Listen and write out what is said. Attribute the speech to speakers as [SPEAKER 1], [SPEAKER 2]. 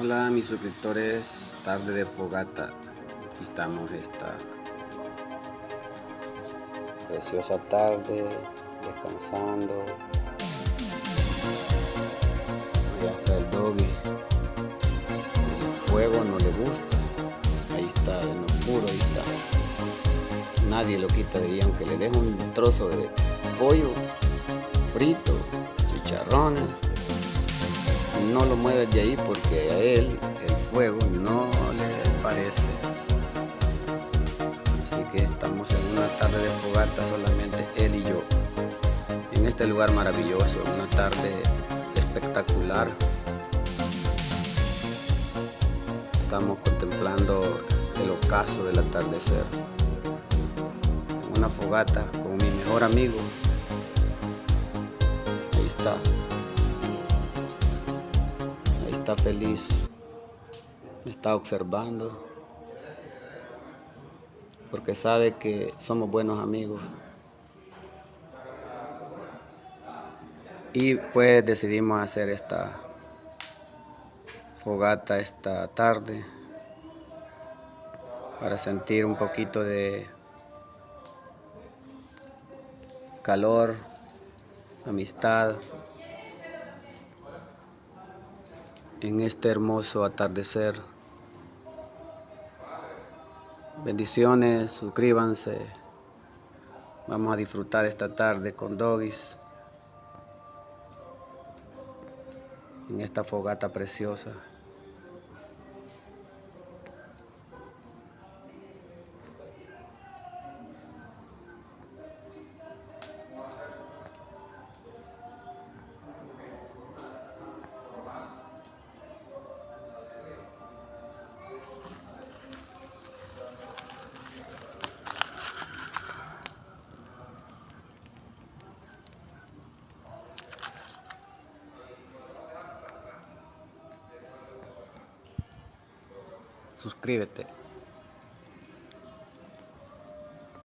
[SPEAKER 1] Hola mis suscriptores, tarde de fogata. Aquí estamos esta preciosa tarde, descansando. Allá está el doggy. El fuego no le gusta. Ahí está en oscuro, ahí está. Nadie lo quita de ahí, aunque le deje un trozo de pollo frito, chicharrones. No lo mueves de ahí porque a él el fuego no le parece. Así que estamos en una tarde de fogata, solamente él y yo, en este lugar maravilloso, una tarde espectacular. Estamos contemplando el ocaso del atardecer, una fogata con mi mejor amigo. Ahí está. Está feliz, me está observando, porque sabe que somos buenos amigos. Y pues decidimos hacer esta fogata esta tarde para sentir un poquito de calor, amistad en este hermoso atardecer. Bendiciones, suscríbanse. Vamos a disfrutar esta tarde con doggies en esta fogata preciosa. Suscríbete.